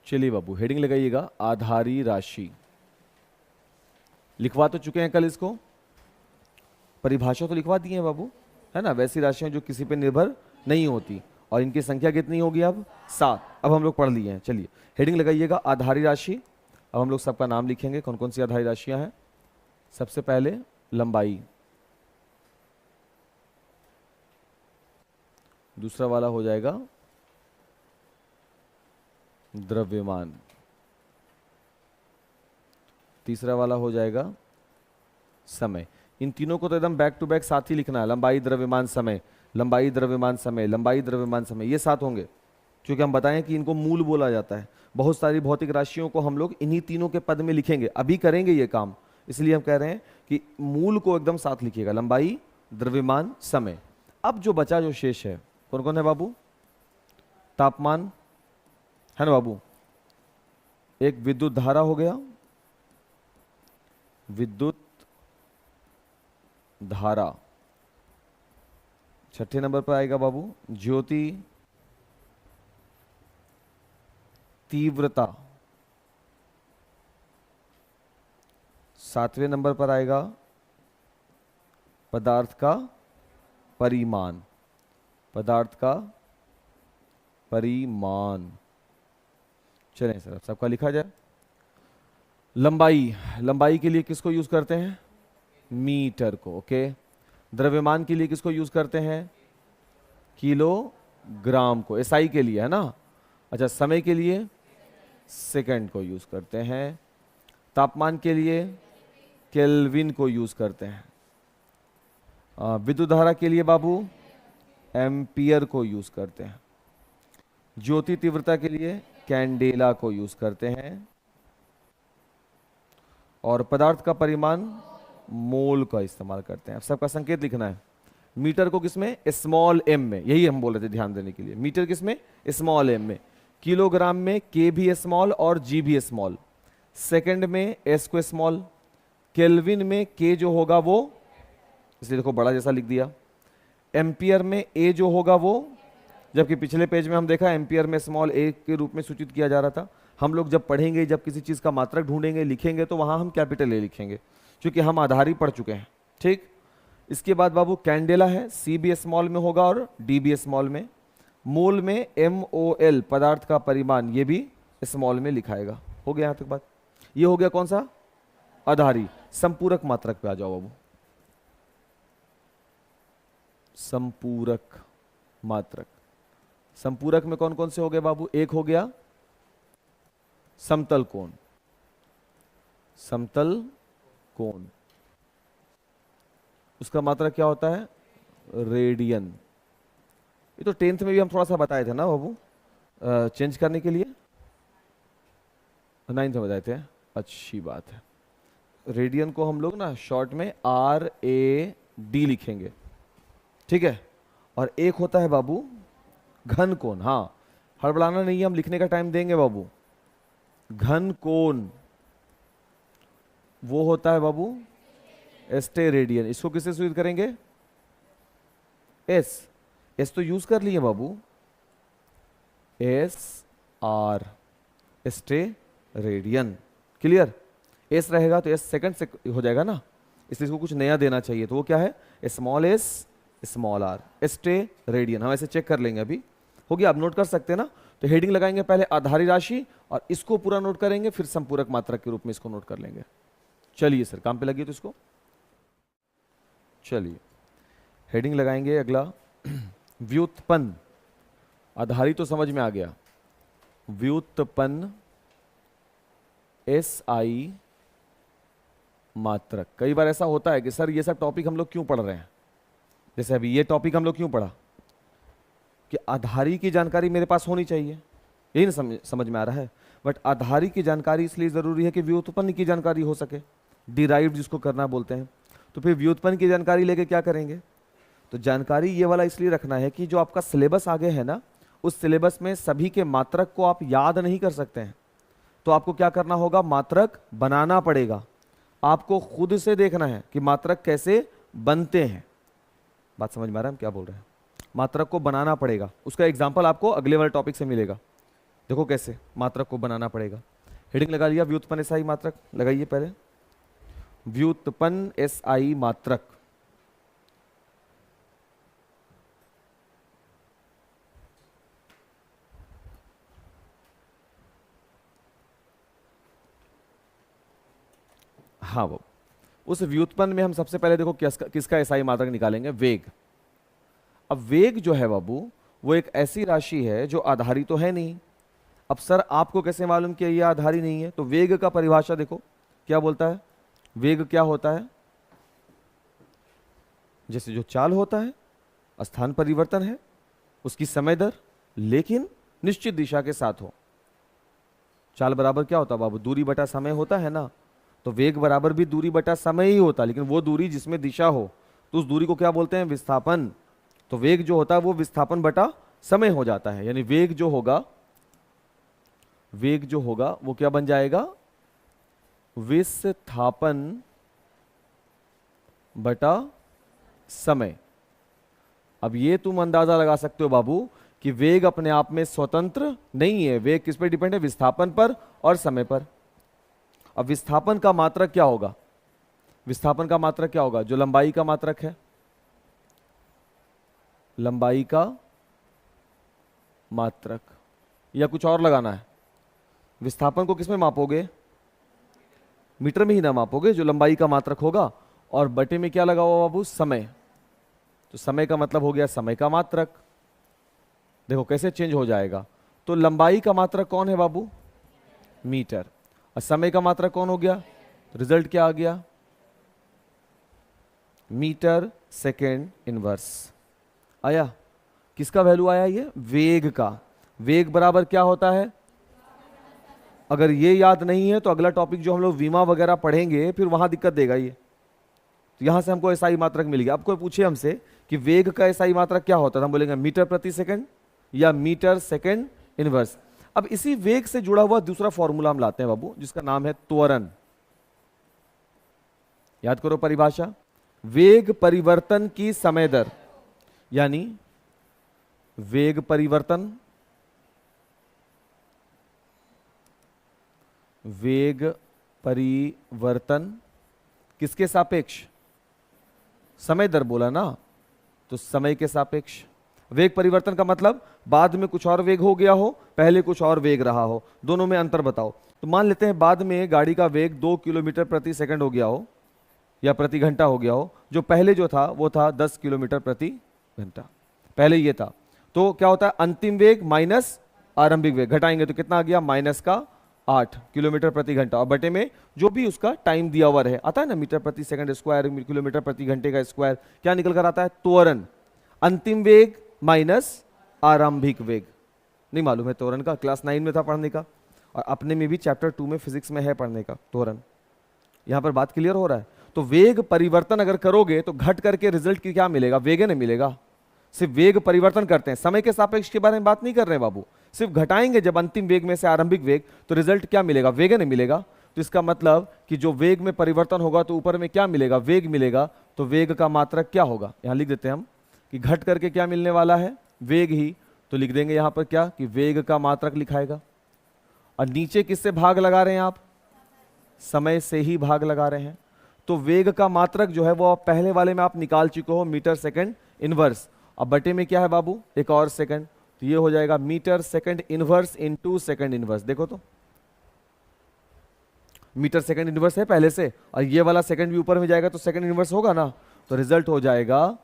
चलिए बाबू हेडिंग लगाइएगा आधारी राशि। लिखवा तो चुके हैं कल इसको, परिभाषा तो लिखवा दी है बाबू, है ना। वैसी राशियां जो किसी पे निर्भर नहीं होती, और इनकी संख्या कितनी होगी अब 7। अब हम लोग पढ़ लिए हैं। चलिए हेडिंग लगाइएगा आधारी राशि। अब हम लोग सबका नाम लिखेंगे, कौन कौन सी आधारी राशियां हैं। सबसे पहले लंबाई, दूसरा वाला हो जाएगा द्रव्यमान, तीसरा वाला हो जाएगा समय। इन तीनों को तो एकदम बैक टू बैक साथ ही लिखना है, लंबाई द्रव्यमान समय, लंबाई द्रव्यमान समय, लंबाई द्रव्यमान समय, ये साथ होंगे। क्योंकि हम बताएं कि इनको मूल बोला जाता है। बहुत सारी भौतिक राशियों को हम लोग इन्हीं तीनों के पद में लिखेंगे, अभी करेंगे ये काम, इसलिए हम कह रहे हैं कि मूल को एकदम साथ लिखिएगा, लंबाई द्रव्यमान समय। अब जो बचा जो शेष है, कौन कौन है बाबू? तापमान है ना बाबू, एक विद्युत धारा हो गया, विद्युत धारा। छठे नंबर पर आएगा बाबू ज्योति तीव्रता। सातवें नंबर पर आएगा पदार्थ का परिमाण, पदार्थ का परिमाण। चलें सर सबका लिखा जाए। लंबाई, लंबाई के लिए किसको यूज करते हैं? मीटर को। ओके। द्रव्यमान के लिए किसको यूज करते हैं? किलोग्राम को, एसआई के लिए, है ना। अच्छा, समय के लिए सेकंड को यूज करते हैं। तापमान के लिए केल्विन को यूज करते हैं। विद्युत धारा के लिए बाबू एम्पियर को यूज करते हैं। ज्योति तीव्रता के लिए कैंडेला को यूज करते हैं। और पदार्थ का परिमाण मोल का इस्तेमाल करते हैं। अब सबका संकेत लिखना है। मीटर को किसमें? स्मॉल एम में, यही हम बोल रहे थे ध्यान देने के लिए। मीटर किसमें? स्मॉल एम में। किलोग्राम में के भी स्मॉल और जी भी स्मॉल। सेकंड में एस को स्मॉल। केल्विन में के जो होगा वो, इसलिए देखो बड़ा जैसा लिख दिया। एम्पियर में ए जो होगा वो, जबकि पिछले पेज में हम देखा एम्पियर में स्मॉल ए के रूप में सूचित किया जा रहा था। हम लोग जब पढ़ेंगे, जब किसी चीज का मात्रक ढूंढेंगे, लिखेंगे, तो वहां हम कैपिटल ए लिखेंगे, क्योंकि हम आधारी पढ़ चुके हैं। ठीक। इसके बाद बाबू कैंडेला है, सी भी स्मॉल में होगा और डी भी स्मॉल में। मोल में MOL पदार्थ का परिमाण, ये भी स्मॉल में लिखाएगा। हो गया यहां तक बात? ये हो गया कौन सा? आधारी। संपूरक मात्रक पे आ जाओ बाबू। संपूरक मात्रक, संपूरक में कौन कौन से हो गए बाबू? एक हो गया समतल कोण, समतल कोण, उसका मात्रक क्या होता है? रेडियन। ये तो 10th में भी हम थोड़ा सा बताए थे ना बाबू, चेंज करने के लिए 9th में बताए थे। अच्छी बात है। रेडियन को हम लोग ना शॉर्ट में RAD लिखेंगे, ठीक है। और एक होता है बाबू घन कोण। हाँ, हड़बड़ाना नहीं है, हम लिखने का टाइम देंगे बाबू। घन कोण वो होता है बाबू एस्टे रेडियन। इसको किससे सूचित करेंगे? एस। एस तो यूज कर लिए बाबू, SR, एस्टे रेडियन। क्लियर? एस रहेगा तो एस सेकंड से हो जाएगा ना, इसलिए इसको कुछ नया देना चाहिए। तो वो क्या है? स्मॉल एस स्मॉल आर, एस्टे रेडियन। हम ऐसे चेक कर लेंगे अभी। हो गया? आप नोट कर सकते हैं ना। तो हेडिंग लगाएंगे पहले आधारी राशि, और इसको पूरा नोट करेंगे, फिर संपूरक मात्रक के रूप में इसको नोट कर लेंगे। चलिए सर काम पे लगिए तो इसको। चलिए हेडिंग लगाएंगे अगला व्युत्पन्न। आधारी तो समझ में आ गया। व्युत्पन्न SI मात्रक। कई बार ऐसा होता है कि सर ये सब टॉपिक हम लोग क्यों पढ़ रहे हैं? जैसे अभी ये टॉपिक हम लोग क्यों पढ़ा? कि आधारी की जानकारी मेरे पास होनी चाहिए, यही ना समझ में आ रहा है। बट आधारी की जानकारी इसलिए जरूरी है कि व्युत्पन्न की जानकारी हो सके, डिराइव्ड जिसको करना बोलते हैं। तो फिर व्युत्पन्न की जानकारी लेके क्या करेंगे? तो जानकारी ये वाला इसलिए रखना है कि जो आपका सिलेबस आगे है ना, उस सिलेबस में सभी के मात्रक को आप याद नहीं कर सकते हैं। तो आपको क्या करना होगा? मात्रक बनाना पड़ेगा। आपको खुद से देखना है कि मात्रक कैसे बनते हैं। बात समझ में आ रहा है हम क्या बोल रहे हैं? मात्रक को बनाना पड़ेगा। उसका एग्जाम्पल आपको अगले वाले टॉपिक से मिलेगा। देखो कैसे मात्रक को बनाना पड़ेगा। हेडिंग लगा लिया, व्युत्पन्न एसआई मात्रक लगाइए पहले, व्युत्पन्न एसआई मात्रक। हाँ वो उस व्युत्पन्न में हम सबसे पहले देखो किसका एसआई मात्रक निकालेंगे, वेग। अब वेग जो है बाबू वो एक ऐसी राशि है जो आधारी तो है नहीं। अब सर आपको कैसे मालूम कि ये आधारी नहीं है? तो वेग का परिभाषा देखो क्या बोलता है। वेग क्या होता है? जैसे जो चाल होता है, स्थान परिवर्तन है, उसकी समय दर लेकिन निश्चित दिशा के साथ हो। चाल बराबर क्या होता है बाबू? दूरी बटा समय होता है ना। तो वेग बराबर भी दूरी बटा समय ही होता है, लेकिन वो दूरी जिसमें दिशा हो, तो उस दूरी को क्या बोलते हैं? विस्थापन। तो वेग जो होता है वो विस्थापन बटा समय हो जाता है, यानी वेग जो होगा वो क्या बन जाएगा? विस्थापन बटा समय। अब ये तुम अंदाजा लगा सकते हो बाबू कि वेग अपने आप में स्वतंत्र नहीं है, वेग किस पर डिपेंड है? विस्थापन पर और समय पर। अब विस्थापन का मात्रक क्या होगा? विस्थापन का मात्रक क्या होगा? जो लंबाई का मात्रक है, लंबाई का मात्रक, या कुछ और लगाना है? विस्थापन को किसमें मापोगे? मीटर में ही ना मापोगे, जो लंबाई का मात्रक होगा। और बटे में क्या लगा हुआ बाबू? समय। तो समय का मतलब हो गया समय का मात्रक। देखो कैसे चेंज हो जाएगा। तो लंबाई का मात्रक कौन है बाबू? मीटर। और समय का मात्रक कौन हो गया? रिजल्ट क्या आ गया? मीटर सेकेंड इनवर्स आया। किसका वैल्यू आया? ये वेग का। वेग बराबर क्या होता है? अगर ये याद नहीं है तो अगला टॉपिक जो हम लोग विमा वगैरह पढ़ेंगे फिर वहां दिक्कत देगा ये। तो यहां से हमको एसआई मात्रक मिल गया। अब कोई पूछे हमसे कि वेग का एसआई मात्रक क्या होता है, हम बोलेंगे मीटर प्रति सेकंड या मीटर सेकंड इनवर्स। अब इसी वेग से जुड़ा हुआ दूसरा फॉर्मूला हम लाते हैं बाबू, जिसका नाम है त्वरण। याद करो परिभाषा, वेग परिवर्तन की समय दर, यानी वेग परिवर्तन, वेग परिवर्तन किसके सापेक्ष? समय दर बोला ना, तो समय के सापेक्ष। वेग परिवर्तन का मतलब बाद में कुछ और वेग हो गया हो, पहले कुछ और वेग रहा हो, दोनों में अंतर बताओ। तो मान लेते हैं बाद में गाड़ी का वेग 2 किलोमीटर प्रति सेकंड हो गया हो या प्रति घंटा हो गया हो, जो पहले जो था वो था 10 किलोमीटर प्रति घंटा, पहले ये था। तो क्या होता है? अंतिम वेग माइनस आरंभिक वेग, घटाएंगे तो कितना आ गया? माइनस का 8 किलोमीटर प्रति घंटा, और बटे में जो भी उसका टाइम दिया हुआ है, आता है ना मीटर प्रति सेकंड स्क्वायर, किलोमीटर प्रति घंटे का स्क्वायर, क्या निकल कर आता है? त्वरण। अंतिम वेग माइनस आरंभिक वेग। नहीं मालूम है त्वरण का? क्लास 9 में था पढ़ने का, और अपने में भी चैप्टर 2 में फिजिक्स में है पढ़ने का त्वरण। यहां पर बात क्लियर हो रहा है। तो वेग परिवर्तन अगर करोगे तो घट करके रिजल्ट की क्या मिलेगा? वेग नहीं मिलेगा। सिर्फ वेग परिवर्तन करते हैं, समय के सापेक्ष के बारे में बात नहीं कर रहे बाबू। सिर्फ घटाएंगे जब अंतिम वेग में से आरंभिक वेग, तो रिजल्ट क्या मिलेगा? वेग नहीं मिलेगा। तो इसका मतलब कि जो वेग में परिवर्तन होगा तो ऊपर में क्या मिलेगा? वेग मिलेगा। तो वेग का मात्रक क्या होगा? यहां लिख देते हैं हम कि घट करके क्या मिलने वाला है? वेग ही। तो लिख देंगे यहां पर क्या कि वेग का मात्रक लिखाएगा। और नीचे किससे भाग लगा रहे हैं आप? समय से ही भाग लगा रहे हैं। तो वेग का मात्रक जो है वो पहले वाले में आप निकाल चुके हो, मीटर सेकंड इनवर्स। अब बटे में क्या है बाबू? एक और सेकंड, तो ये हो जाएगा metre second inverse into second inverse. देखो तो मीटर सेकंड इनवर्स है पहले से, और ये वाला सेकंड भी ऊपर में जाएगा तो सेकंड इनवर्स होगा ना। तो रिजल्ट हो जाएगा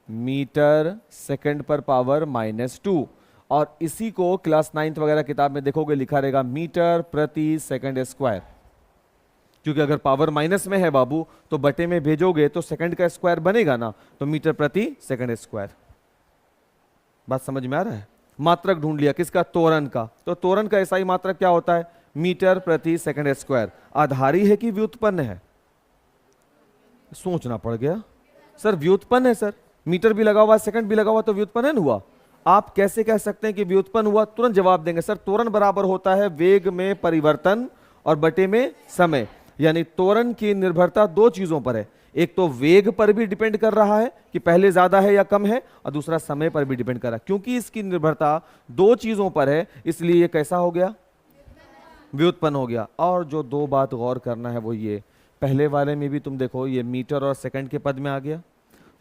मीटर सेकंड पर पावर -2। और इसी को क्लास 9th वगैरह किताब में देखोगे लिखा रहेगा मीटर प्रति सेकंड स्क्वायर, क्योंकि अगर पावर माइनस में है बाबू तो बटे में भेजोगे तो सेकंड का स्क्वायर बनेगा ना, तो मीटर प्रति सेकंड स्क्वायर। बात समझ में आ रहा है? मात्रक ढूंढ लिया किसका? त्वरण का। तो त्वरण का एसआई मात्रक क्या होता है? मीटर प्रति सेकंड स्क्वायर। आधारी है कि व्युत्पन्न है? सोचना पड़ गया। सर व्युत्पन्न है सर, मीटर भी लगा हुआ, सेकंड भी लगा हुआ, तो व्युत्पन्न हुआ। आप कैसे कह सकते हैं कि व्युत्पन्न हुआ? तुरंत जवाब देंगे सर त्वरण बराबर होता है वेग में परिवर्तन और बटे में समय। यानी त्वरण की निर्भरता दो चीजों पर है, एक तो वेग पर भी डिपेंड कर रहा है कि पहले ज्यादा है या कम है, और दूसरा समय पर भी डिपेंड कर रहा है। क्योंकि इसकी निर्भरता दो चीजों पर है, इसलिए ये कैसा हो गया, व्युत्पन्न हो गया। और जो दो बात गौर करना है वो ये, पहले वाले में भी तुम देखो ये मीटर और सेकंड के पद में आ गया,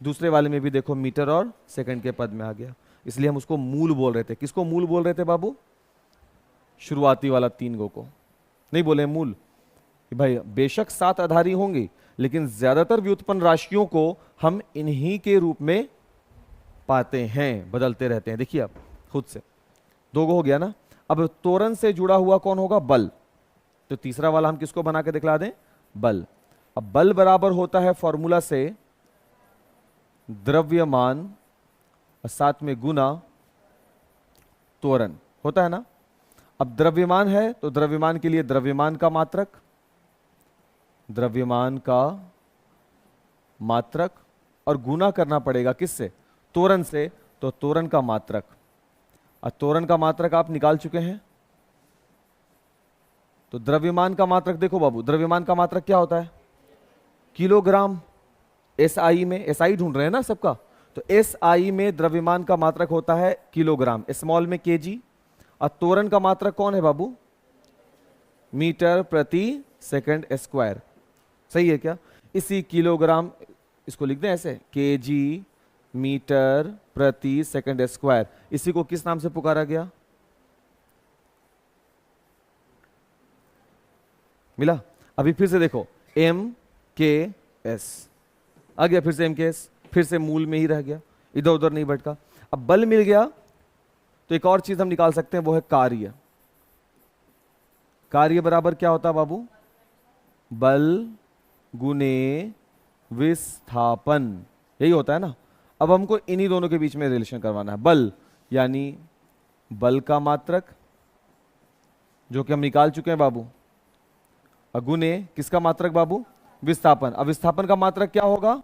दूसरे वाले में भी देखो मीटर और सेकंड के पद में आ गया, इसलिए हम उसको मूल बोल रहे थे। किसको मूल बोल रहे थे बाबू? शुरुआती वाला 3 गो को नहीं बोले मूल। कि भाई बेशक 7 आधारी होंगी, लेकिन ज्यादातर व्युत्पन्न राशियों को हम इन्हीं के रूप में पाते हैं, बदलते रहते हैं। देखिए आप खुद से, 2 गो हो गया ना। अब त्वरण से जुड़ा हुआ कौन होगा? बल। तो तीसरा वाला हम किसको बना के दिखला दें? बल। अब बल बराबर होता है फॉर्मूला से द्रव्यमान और साथ में गुना त्वरण, होता है ना। अब द्रव्यमान है तो द्रव्यमान के लिए द्रव्यमान का मात्रक, द्रव्यमान का मात्रक, और गुना करना पड़ेगा किससे? त्वरण से, तो त्वरण का मात्रक। और त्वरण का मात्रक आप निकाल चुके हैं, तो द्रव्यमान का मात्रक देखो बाबू, द्रव्यमान का मात्रक क्या होता है? किलोग्राम। एसआई में, एसआई ढूंढ रहे हैं ना सबका, तो एसआई में द्रव्यमान का मात्रक होता है किलोग्राम, स्मॉल में केजी। और त्वरण का मात्रक कौन है बाबू? मीटर प्रति सेकंड स्क्वायर। सही है क्या? इसी किलोग्राम, इसको लिख दें ऐसे, केजी मीटर प्रति सेकंड स्क्वायर, इसी को किस नाम से पुकारा गया? मिला? अभी फिर से देखो, एम के एस आ गया, फिर से एम के एस, फिर से मूल में ही रह गया, इधर उधर नहीं भटका। अब बल मिल गया, तो एक और चीज हम निकाल सकते हैं, वो है कार्य। कार्य बराबर क्या होता है बाबू? बल गुने विस्थापन, यही होता है ना। अब हमको इन्हीं दोनों के बीच में रिलेशन करवाना है। बल यानी बल का मात्रक, जो कि हम निकाल चुके हैं बाबू, और गुने किसका मात्रक बाबू? विस्थापन। अब विस्थापन का मात्रक क्या होगा?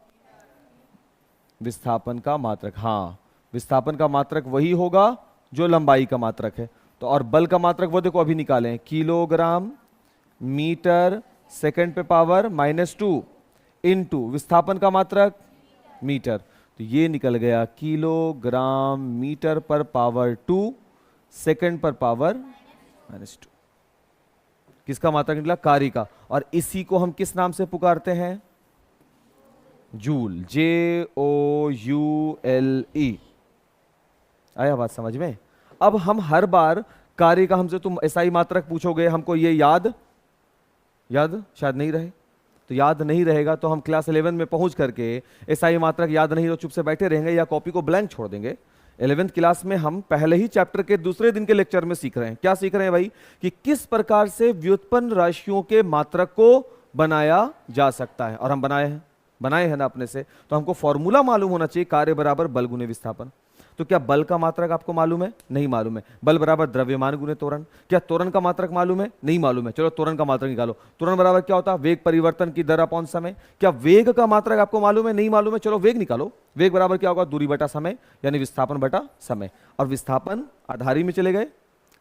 विस्थापन का मात्रक, हाँ, विस्थापन का मात्रक वही होगा जो लंबाई का मात्रक है। तो और बल का मात्रक वो देखो अभी निकाले हैं, किलोग्राम मीटर सेकंड पे पावर -2 इनटू विस्थापन का मात्रक मीटर, तो ये निकल गया किलोग्राम मीटर पर पावर 2 सेकंड पर पावर -2। किसका मात्रक निकला? कार्य का। और इसी को हम किस नाम से पुकारते हैं? Joule, JOULE। आया बात समझ में? अब हम हर बार कार्य का हमसे तुम एसआई मात्रक पूछोगे, हमको ये याद शायद नहीं रहे, तो याद नहीं रहेगा तो हम क्लास 11 में पहुंच करके एसआई मात्रक याद नहीं तो चुप से बैठे रहेंगे या कॉपी को ब्लैंक छोड़ देंगे। 11th क्लास में हम पहले ही चैप्टर के दूसरे दिन के लेक्चर में सीख रहे हैं। क्या सीख रहे हैं भाई? कि किस प्रकार से व्युत्पन्न राशियों के मात्रक को बनाया जा सकता है, और हम बनाए हैं ना अपने से। तो हमको फॉर्मूला मालूम होना चाहिए, कार्य बराबर बल गुने विस्थापन। तो क्या बल का मात्रक आपको मालूम है? नहीं मालूम है। बल बराबर द्रव्यमान गुने त्वरण। क्या त्वरण का मात्रक मालूम है? नहीं मालूम है। चलो त्वरण का मात्रक निकालो। त्वरण बराबर क्या होता है? वेग परिवर्तन की दर अपॉन समय। क्या वेग का मात्रक आपको मालूम है? नहीं मालूम है। चलो वेग निकालो। वेग बराबर क्या होगा? दूरी बटा समय, यानी विस्थापन बटा समय। और विस्थापन आधारी में चले गए,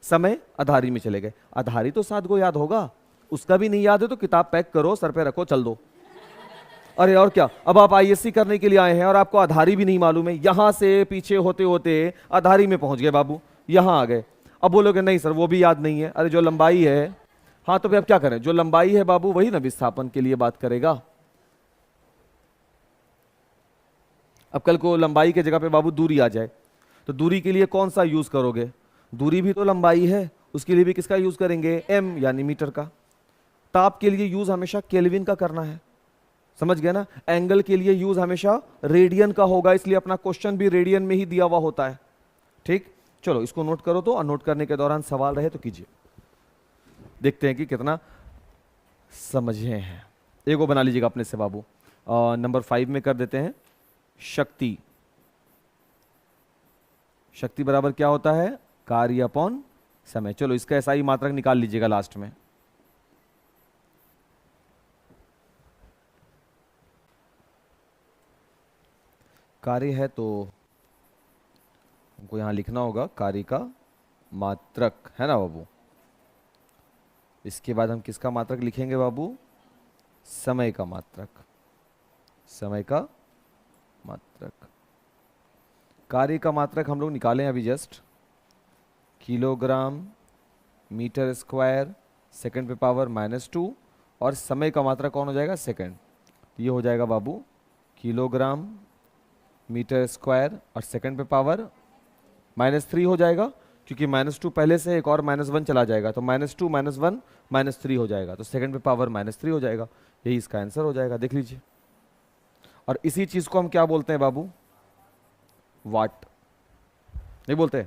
समय आधारी में चले गए। आधारी तो 7 गो याद होगा, उसका भी नहीं याद है तो किताब पैक करो, सर पे रखो, चल दो। अरे और क्या, अब आप आईएससी करने के लिए आए हैं और आपको आधारी भी नहीं मालूम है। यहां से पीछे होते होते आधारी में पहुंच गए बाबू, यहां आ गए। अब बोलोगे नहीं सर वो भी याद नहीं है। अरे जो लंबाई है, हाँ तो फिर अब क्या करें? जो लंबाई है बाबू वही ना विस्थापन के लिए बात करेगा। अब कल को लंबाई के जगह पे बाबू दूरी आ जाए, तो दूरी के लिए कौन सा यूज करोगे? दूरी भी तो लंबाई है, उसके लिए भी किसका यूज करेंगे? एम यानी मीटर का। ताप के लिए यूज हमेशा केल्विन का करना है, समझ गए ना। एंगल के लिए यूज हमेशा रेडियन का होगा, इसलिए अपना क्वेश्चन भी रेडियन में ही दिया हुआ होता है। ठीक, चलो इसको नोट करो तो, और नोट करने के दौरान सवाल रहे तो कीजिए, देखते हैं कि कितना समझे हैं। एक वो बना लीजिएगा अपने से बाबू। नंबर 5 में कर देते हैं शक्ति। शक्ति बराबर क्या होता है? कार्य अपॉन समय। चलो इसका ऐसा ही मात्रक निकाल लीजिएगा लास्ट में। कार्य है तो हमको यहां लिखना होगा कार्य का मात्रक, है ना बाबू। इसके बाद हम किसका मात्रक लिखेंगे बाबू? समय का मात्रक। समय का मात्रक। कार्य का मात्रक हम लोग निकालें अभी just, kilogram metre square second पे पावर -2, और समय का मात्रक कौन हो जाएगा, सेकंड। ये हो जाएगा बाबू किलोग्राम मीटर स्क्वायर और सेकंड पे पावर -3 हो जाएगा, क्योंकि -2 पहले से एक और -1 चला जाएगा, तो -2 -1 -3 हो जाएगा, तो सेकंड पे पावर -3 हो जाएगा। यही इसका आंसर हो जाएगा, देख लीजिए। और इसी चीज को हम क्या बोलते हैं बाबू, वाट। नहीं बोलते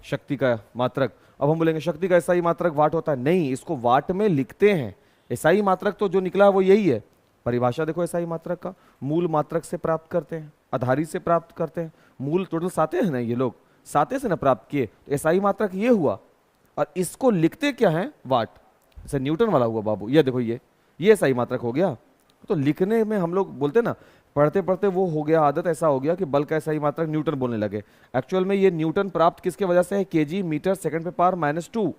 शक्ति का मात्रक। अब हम बोलेंगे शक्ति का एसआई मात्रक वाट होता है, नहीं, इसको वाट में लिखते हैं। एसआई मात्रक तो जो निकला है वो यही है। परिभाषा देखो एसआई मात्रक का, मूल मात्रक से प्राप्त करते हैं, आधारी से प्राप्त करते हैं। मूल टोटल 7 है ना, ये लोग 7 से ना प्राप्त किए, तो एसआई मात्रक ये हुआ। और इसको लिखते क्या है, वाट। जैसे न्यूटन वाला हुआ बाबू, ये देखो ये एसआई मात्रक हो गया। तो लिखने में हम लोग बोलते ना, पढ़ते पढ़ते वो हो गया आदत, ऐसा हो गया कि बल का एसआई मात्रक न्यूटन बोलने लगे। एक्चुअल में ये न्यूटन प्राप्त किसके वजह से है, केजी मीटर सेकंड पे पावर -2,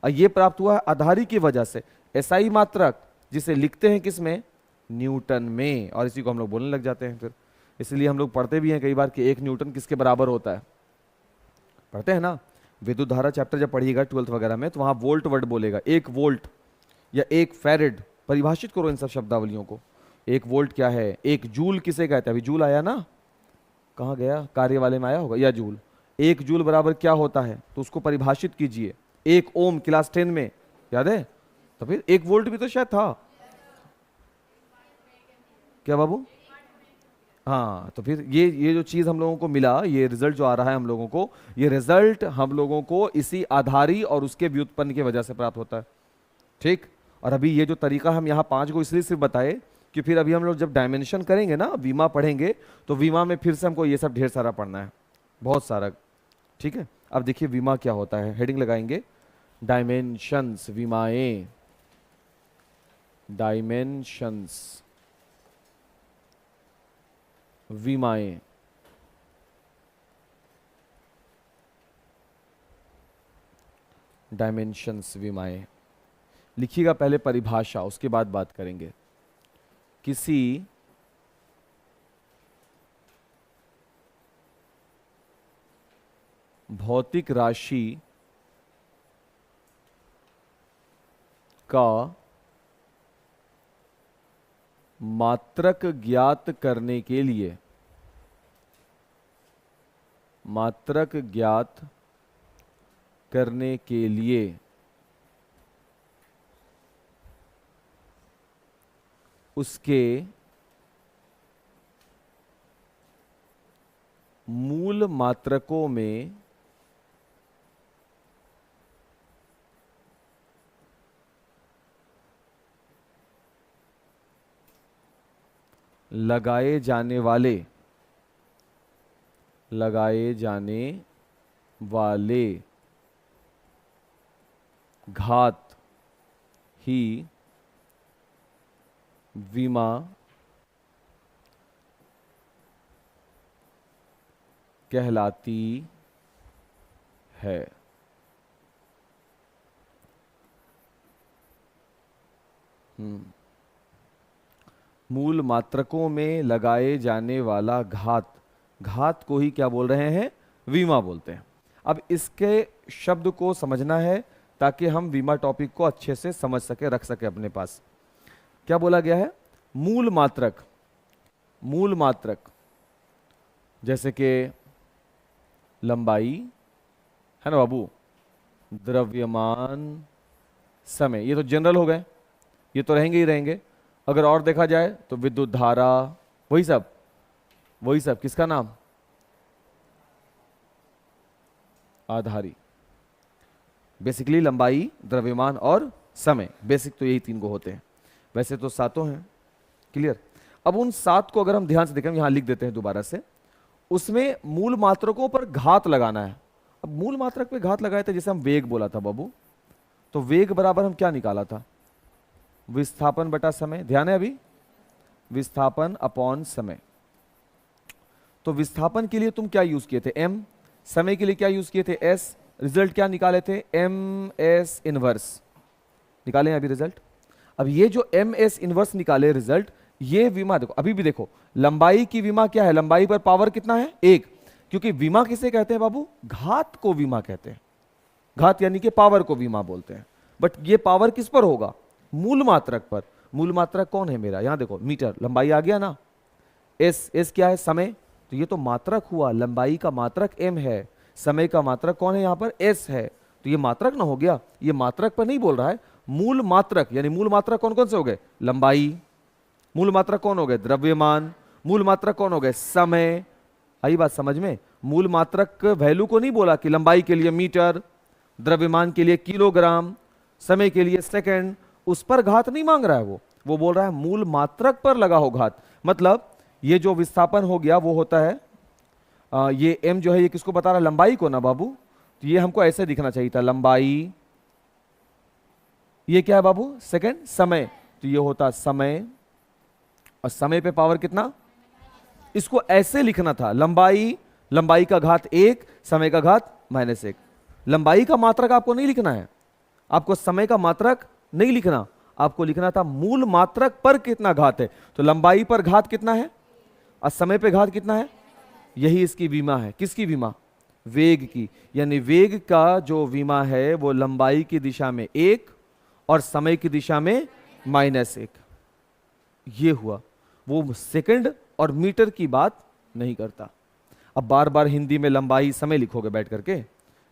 और ये प्राप्त हुआ है आधारी की वजह से। एसआई मात्रक जिसे लिखते हैं किसमें, न्यूटन में, और इसी को हम लोग बोलने लग जाते हैं फिर। इसलिए हम लोग पढ़ते भी हैं कई बार कि 1 न्यूटन किसके बराबर होता है, पढ़ते हैं ना। विद्युत धारा चैप्टर जब पढ़िएगा 12th वगैरह में, तो वहां वोल्ट वर्ड बोलेगा, 1 वोल्ट या 1 फैरेड। परिभाषित करो इन सब शब्दावलियों को। 1 वोल्ट क्या है, 1 जूल किसे कहते हैं, अभी जूल आया ना, कहाँ गया, कार्य वाले में आया होगा, या जूल। 1 जूल बराबर क्या होता है, तो उसको परिभाषित कीजिए। 1 ओम क्लास 10 में याद है, तो फिर 1 वोल्ट भी तो शायद था, क्या बाबू। हाँ, तो फिर ये जो चीज हम लोगों को मिला, ये रिजल्ट जो आ रहा है हम लोगों को, ये रिजल्ट हम लोगों को इसी आधारी और उसके व्युत्पन्न की वजह से प्राप्त होता है, ठीक। और अभी ये जो तरीका हम यहाँ 5 को इसलिए सिर्फ बताए कि फिर अभी हम लोग जब डायमेंशन करेंगे ना, वीमा पढ़ेंगे, तो वीमा में फिर से हमको ये सब ढेर सारा पढ़ना है, बहुत सारा, ठीक है। अब देखिए वीमा क्या होता है, हेडिंग लगाएंगे, डायमेंशंस, विमाएं, डायमेंशंस, विमाएं। डायमेंशंस, विमाएं लिखिएगा, पहले परिभाषा, उसके बाद बात करेंगे। किसी भौतिक राशि का मात्रक ज्ञात करने के लिए, मात्रक ज्ञात करने के लिए उसके मूल मात्रकों में लगाए जाने वाले घात ही विमा कहलाती है। मूल मात्रकों में लगाए जाने वाला घात, घात को ही क्या बोल रहे हैं, वीमा बोलते हैं। अब इसके शब्द को समझना है ताकि हम वीमा टॉपिक को अच्छे से समझ सके, रख सके अपने पास। क्या बोला गया है, मूल मात्रक, मूल मात्रक जैसे कि लंबाई है ना बाबू, द्रव्यमान, समय, ये तो जनरल हो गए, ये तो रहेंगे ही रहेंगे। अगर और देखा जाए तो विद्युत धारा, वही सब किसका नाम, आधारी। बेसिकली लंबाई, द्रव्यमान और समय, बेसिक तो यही 3 को होते हैं, वैसे तो 7 हैं, क्लियर। अब उन 7 को अगर हम ध्यान से देखें, यहां लिख देते हैं दोबारा से, उसमें मूल मात्रकों पर घात लगाना है। अब मूल मात्रक पे घात लगाए थे, जैसे हम वेग बोला था बाबू, तो वेग बराबर हम क्या निकाला था, विस्थापन बटा समय, ध्यान है अभी, विस्थापन अपॉन समय। तो विस्थापन के लिए तुम क्या यूज किए थे, m, समय के लिए क्या यूज किए थे, s, रिजल्ट क्या निकाले थे, ms इनवर्स निकाले अभी रिजल्ट। अब ये जो ms इनवर्स निकाले रिजल्ट, ये विमा देखो, अभी भी देखो, लंबाई की विमा क्या है, लंबाई पर पावर कितना है, 1। क्योंकि विमा किसे कहते हैं बाबू, घात को विमा कहते हैं, घात यानी कि पावर को विमा बोलते हैं। बट ये पावर किस पर होगा, मूल मात्रक पर। मूल मात्रक कौन है मेरा, यहां देखो मीटर, लंबाई आ गया ना, एस क्या है, समय, तो ये तो मात्रक हुआ, लंबाई का मात्रक एम है, समय का मात्रक कौन है यहां पर, एस है, तो ये मात्रक ना हो गया, ये मात्रक पर नहीं बोल रहा है, मूल मात्रक, यानी मूल मात्रक कौन कौन से हो गए, लंबाई, मूल मात्रक कौन हो गए, द्रव्यमान, मूल मात्रक कौन हो गए, समय। आई बात समझ में, मूल मात्रक वैल्यू को नहीं बोला कि लंबाई के लिए मीटर, द्रव्यमान के लिए किलोग्राम, समय के लिए सेकंड, उस पर घात नहीं मांग रहा है वो बोल रहा है मूल मात्रक पर लगा हो घात। मतलब ये जो विस्थापन हो गया वो होता है ये m जो है ये किसको बता रहा है, लंबाई को ना बाबू, तो ये हमको ऐसे दिखना चाहिए था, लंबाई, ये क्या है बाबू, सेकंड, समय, तो ये होता समय, और समय पे पावर कितना, इसको ऐसे लिखना था, लंबाई, लंबाई का घात 1, समय का घात -1। लंबाई का मात्रक आपको नहीं लिखना है, आपको समय का मात्रक नहीं लिखना, आपको लिखना था मूल मात्रक पर कितना घात है। तो लंबाई पर घात कितना है और समय पे घात कितना है, यही इसकी विमा है। किसकी विमा, वेग की, यानी वेग का जो विमा है वो लंबाई की दिशा में 1 और समय की दिशा में -1। ये हुआ, वो सेकंड और मीटर की बात नहीं करता। अब बार बार हिंदी में लंबाई समय लिखोगे बैठ करके,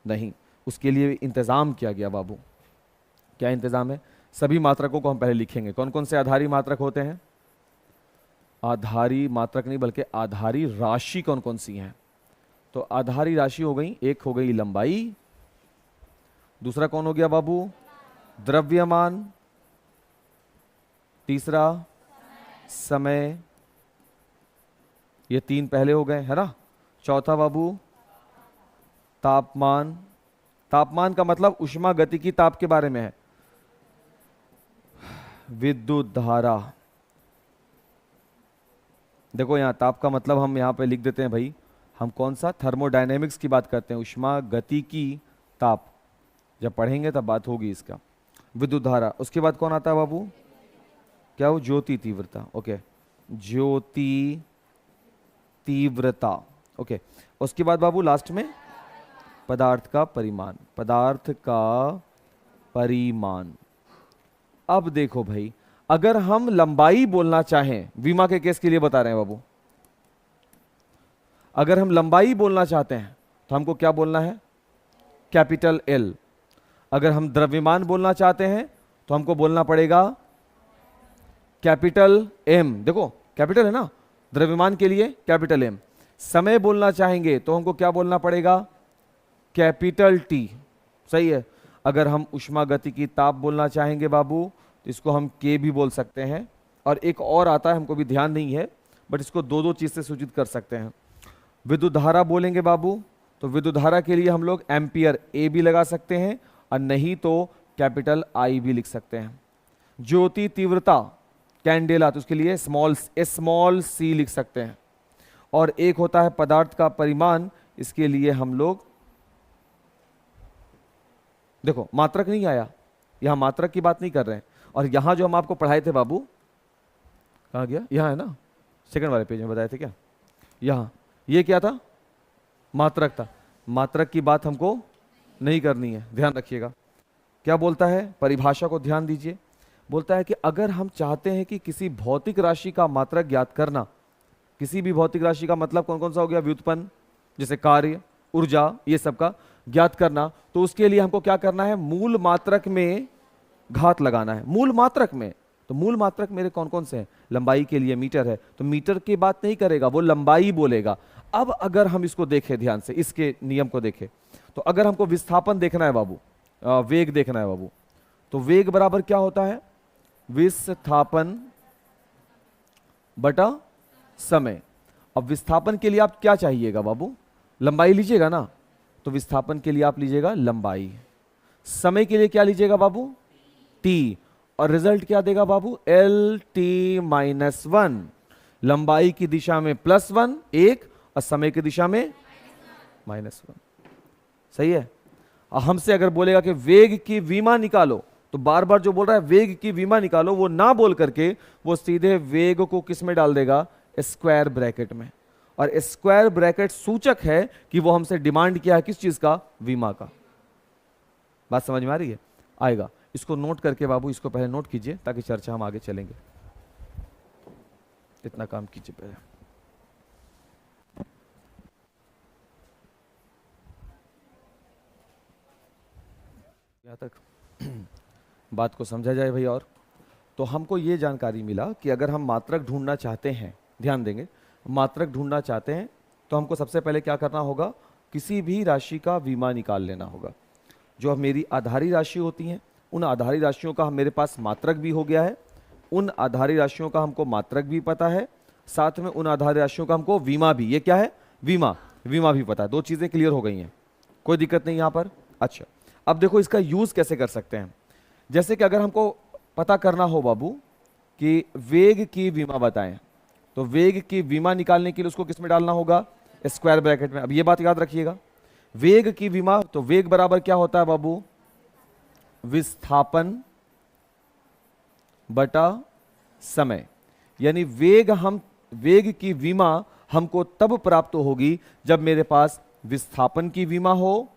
नहीं, उसके लिए इंतजाम किया गया बाबू। क्या इंतजाम है, सभी मात्रकों को हम पहले लिखेंगे। कौन कौन से आधारी मात्रक होते हैं, आधारी मात्रक नहीं बल्कि आधारी राशि कौन कौन सी हैं, तो आधारी राशि हो गई, एक हो गई लंबाई, दूसरा कौन हो गया बाबू, द्रव्यमान, तीसरा समय, ये 3 पहले हो गए है ना। चौथा बाबू तापमान, तापमान का मतलब उष्मा गतिकी ताप के बारे में है। विद्युत धारा, देखो यहां ताप का मतलब हम यहां पे लिख देते हैं भाई, हम कौन सा, थर्मोडायनेमिक्स की बात करते हैं, उष्मा गतिकी ताप, जब पढ़ेंगे तब बात होगी इसका। विद्युत धारा, उसके बाद कौन आता है बाबू, क्या हो, ज्योति तीव्रता, ओके, ज्योति तीव्रता, ओके। उसके बाद बाबू लास्ट में पदार्थ का परिमाण, पदार्थ का परिमाण। अब देखो भाई, अगर हम लंबाई बोलना चाहें, विमा के केस के लिए बता रहे हैं बाबू, अगर हम लंबाई बोलना चाहते हैं तो हमको क्या बोलना है, कैपिटल एल। अगर हम द्रव्यमान बोलना चाहते हैं तो हमको बोलना पड़ेगा कैपिटल एम, देखो कैपिटल है ना, द्रव्यमान के लिए कैपिटल एम। समय बोलना चाहेंगे तो हमको क्या बोलना पड़ेगा, कैपिटल टी, सही है। अगर हम उष्मागतिकी ताप बोलना चाहेंगे बाबू तो इसको हम के भी बोल सकते हैं, और एक और आता है हमको भी ध्यान नहीं है, बट इसको दो चीज से सूचित कर सकते हैं। विद्युत धारा बोलेंगे बाबू तो विद्युत धारा के लिए हम लोग एम्पियर ए भी लगा सकते हैं, और नहीं तो कैपिटल आई भी लिख सकते हैं। ज्योति तीव्रता कैंडेला, तो उसके लिए स्मॉल सी लिख सकते हैं। और एक होता है पदार्थ का परिमाण, इसके लिए हम लोग, देखो मात्रक नहीं आया, यहां मात्रक की बात नहीं कर रहे हैं। और यहां जो हम आपको पढ़ाए थे बाबू, कहां गया, यहां है ना, सेकंड वाले पेज में बताए थे क्या, यहां, ये क्या था, मात्रक था। मात्रक की बात हमको नहीं करनी है, ध्यान रखिएगा। क्या बोलता है, परिभाषा को ध्यान दीजिए, बोलता है कि अगर हम चाहते हैं कि किसी भौतिक राशि का मात्रक ज्ञात करना, किसी भी भौतिक राशि का मतलब कौन कौन सा हो गया, व्युत्पन्न, जैसे कार्य, ऊर्जा, ये सब का ज्ञात करना, तो उसके लिए हमको क्या करना है, मूल मात्रक में घात लगाना है। मूल मात्रक में, तो मूल मात्रक मेरे कौन कौन से हैं, लंबाई के लिए मीटर है, तो मीटर की बात नहीं करेगा, वो लंबाई बोलेगा। अब अगर हम इसको देखें ध्यान से, इसके नियम को देखें, तो अगर हमको विस्थापन देखना है बाबू, वेग देखना है बाबू, तो वेग बराबर क्या होता है, विस्थापन बटा समय। अब विस्थापन के लिए आप क्या चाहिएगा बाबू, लंबाई लीजिएगा ना, तो विस्थापन के लिए आप लीजिएगा लंबाई। समय के लिए क्या लीजिएगा बाबू, टी, और रिजल्ट क्या देगा बाबू, एल टी -1। लंबाई की दिशा में +1 1 और समय की दिशा में -1, सही है। और हमसे अगर बोलेगा कि वेग की विमा निकालो, तो बार बार जो बोल रहा है वेग की विमा निकालो, वो ना बोल करके वो सीधे वेग को किस में डाल देगा, स्क्वायर ब्रैकेट में। और स्क्वायर ब्रैकेट सूचक है कि वो हमसे डिमांड किया है किस चीज का, विमा का। बात समझ में आ रही है? आएगा। इसको नोट करके बाबू, इसको पहले नोट कीजिए ताकि चर्चा हम आगे चलेंगे। इतना काम कीजिए पहले। यहां तक बात को समझा जाए भाई। और तो हमको ये जानकारी मिला कि अगर हम मात्रक ढूंढना चाहते हैं, ध्यान देंगे, मात्रक ढूंढना चाहते हैं तो हमको सबसे पहले क्या करना होगा, किसी भी राशि का विमा निकाल लेना होगा। जो मेरी आधारी राशि होती हैं, उन आधारी राशियों का मेरे पास मात्रक भी हो गया है, उन आधारी राशियों का हमको मात्रक भी पता है, साथ में उन आधारी राशियों का हमको विमा भी, ये क्या है, विमा, विमा भी पता है। दो चीजें क्लियर हो गई हैं, कोई दिक्कत नहीं यहां पर। अच्छा, अब देखो इसका यूज कैसे कर सकते हैं। जैसे कि अगर हमको पता करना हो बाबू कि वेग की विमा बताएं, तो वेग की विमा निकालने के लिए उसको किस में डालना होगा, स्क्वायर ब्रैकेट में। अब ये बात याद रखिएगा, वेग की विमा, तो वेग बराबर क्या होता है बाबू, विस्थापन बटा समय। यानी वेग की विमा हमको तब प्राप्त होगी जब मेरे पास विस्थापन की विमा हो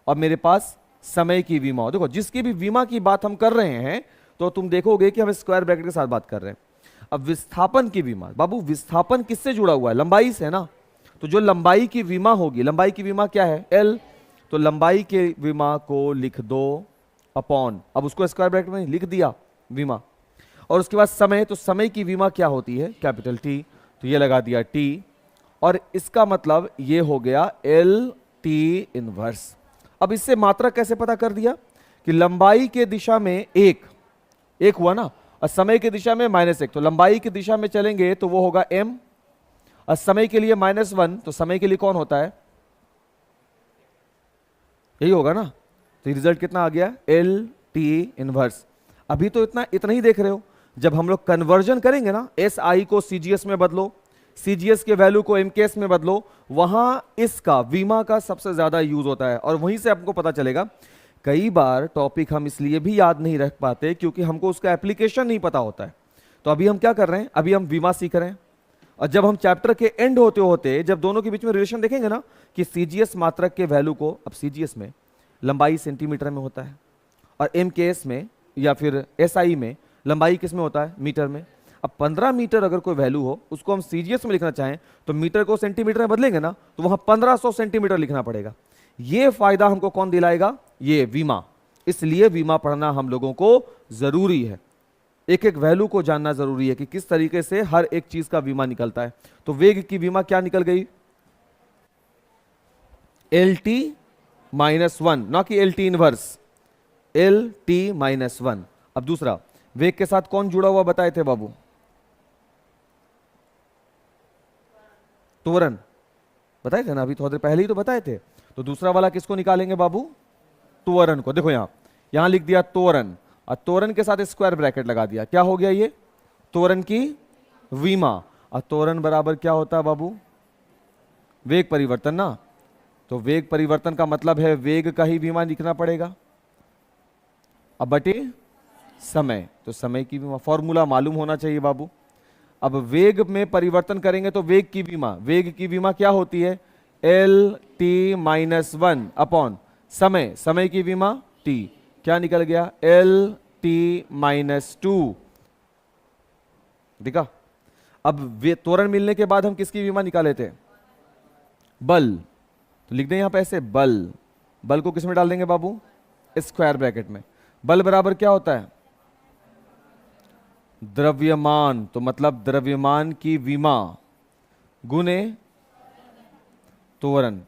और मेरे पास समय की विमा हो। देखो जिसकी भी विमा की बात हम कर रहे हैं तो तुम देखोगे कि हम स्क्वायर ब्रैकेट के साथ बात कर रहे हैं। अब विस्थापन की विमा, बाबू विस्थापन किससे जुड़ा हुआ है, लंबाई से ना। तो जो लंबाई की विमा होगी, लंबाई की विमा क्या है, एल, तो लंबाई के विमा को लिख दो अपॉन, अब उसको स्क्वायर ब्रैकेट में लिख दिया विमा। और उसके बाद समय, तो समय की विमा क्या होती है, कैपिटल टी, तो ये लगा दिया टी, और इसका मतलब ये हो गया एल टी इनवर्स। अब इससे मात्रा कैसे पता कर दिया कि लंबाई के दिशा में एक हुआ ना, और समय की दिशा में -1, तो लंबाई की दिशा में चलेंगे तो वो होगा m, और समय के लिए -1, तो समय के लिए कौन होता है, यही होगा ना। तो रिजल्ट कितना आ गया, एल टी इनवर्स। अभी तो इतना ही देख रहे हो, जब हम लोग कन्वर्जन करेंगे ना, एस आई को सीजीएस में बदलो, सीजीएस के वैल्यू को एमकेएस में बदलो, वहां इसका विमा का सबसे ज्यादा यूज होता है। और वहीं से आपको पता चलेगा। कई बार टॉपिक हम इसलिए भी याद नहीं रख पाते क्योंकि हमको उसका एप्लीकेशन नहीं पता होता है। तो अभी हम क्या कर रहे हैं, अभी हम विमा सीख रहे हैं, और जब हम चैप्टर के एंड होते होते जब दोनों के बीच में रिलेशन देखेंगे ना, कि सीजीएस मात्रक के वैल्यू को, अब सीजीएस में लंबाई सेंटीमीटर में होता है, और एमकेएस में या फिर एसआई में लंबाई किस में होता है, मीटर में। अब 15 मीटर अगर कोई वैल्यू हो, उसको हम सीजीएस में लिखना चाहें तो मीटर को सेंटीमीटर में बदलेंगे ना, तो वहां 1500 सेंटीमीटर लिखना पड़ेगा। ये फायदा हमको कौन दिलाएगा, ये विमा। इसलिए विमा पढ़ना हम लोगों को जरूरी है, एक एक वैल्यू को जानना जरूरी है कि किस तरीके से हर एक चीज का बीमा निकलता है। तो वेग की बीमा क्या निकल गई, एल टी -1, ना कि L T inverse, L T -1। अब दूसरा, वेग के साथ कौन जुड़ा हुआ बताए थे बाबू, त्वरण बताए थे ना, अभी थोड़ी देर पहले ही तो बताए थे। तो दूसरा वाला किसको निकालेंगे बाबू, त्वरण को। देखो यहां लिख दिया त्वरण, और त्वरण के साथ स्क्वायर ब्रैकेट लगा दिया, क्या हो गया ये, त्वरण की विमा। और त्वरण बराबर क्या होता है बाबू, वेग परिवर्तन ना। तो वेग परिवर्तन का मतलब है वेग का ही विमा लिखना पड़ेगा, अब बटे समय, तो समय की विमा। फॉर्मूला मालूम होना चाहिए बाबू। अब वेग में परिवर्तन करेंगे तो वेग की विमा क्या होती है, एल टी -1 अपॉन समय, समय की विमा टी, क्या निकल गया, एल टी -2। देखा। अब त्वरण मिलने के बाद हम किसकी विमा निकाले थे, बल, तो लिख दें यहां पे ऐसे, बल को किस में डाल देंगे बाबू, स्क्वायर ब्रैकेट में। बल बराबर क्या होता है, द्रव्यमान, तो मतलब द्रव्यमान की विमा गुने त्वरण,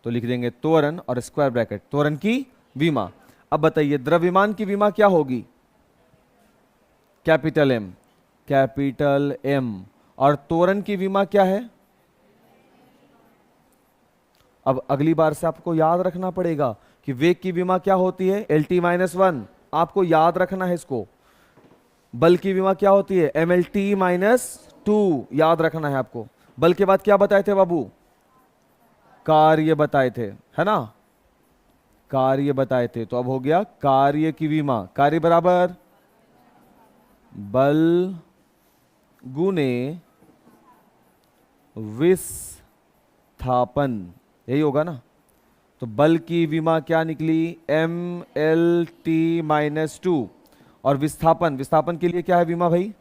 तो लिख देंगे त्वरण और स्क्वायर ब्रैकेट त्वरण की विमा। अब बताइए द्रव्यमान की विमा क्या होगी, कैपिटल एम, और त्वरण की विमा क्या है। अब अगली बार से आपको याद रखना पड़ेगा कि वेग की विमा क्या होती है, एल टी -1, आपको याद रखना है इसको। बल की विमा क्या होती है, MLT -2, याद रखना है आपको। बल के बाद क्या बताए थे बाबू, कार्य बताए थे, है ना। कार्य बताए थे, तो अब हो गया कार्य की विमा, कार्य बराबर बल गुने विस्थापन, यही होगा ना। तो बल की विमा क्या निकली, mlt-2, और विस्थापन, विस्थापन के लिए क्या है विमा भाई,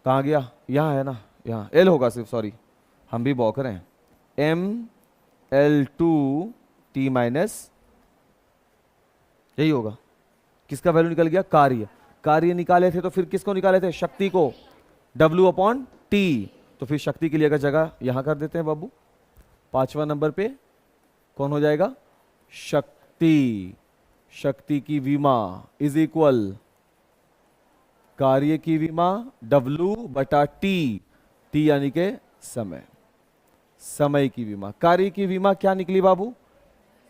कहाँ गया, यहाँ है ना, यहाँ एल होगा सिर्फ, सॉरी हम भी बौक रहे हैं, ml2t-, यही होगा। किसका वैल्यू निकल गया, कार्य, कार्य निकाले थे तो फिर किसको निकाले थे, शक्ति को, W/T। तो फिर शक्ति के लिए अगर जगह यहां कर देते हैं बाबू, 5वां नंबर पे कौन हो जाएगा, शक्ति। शक्ति की विमा इज इक्वल कार्य की विमा W/T, T यानी के समय, समय की विमा। कार्य की विमा क्या निकली बाबू,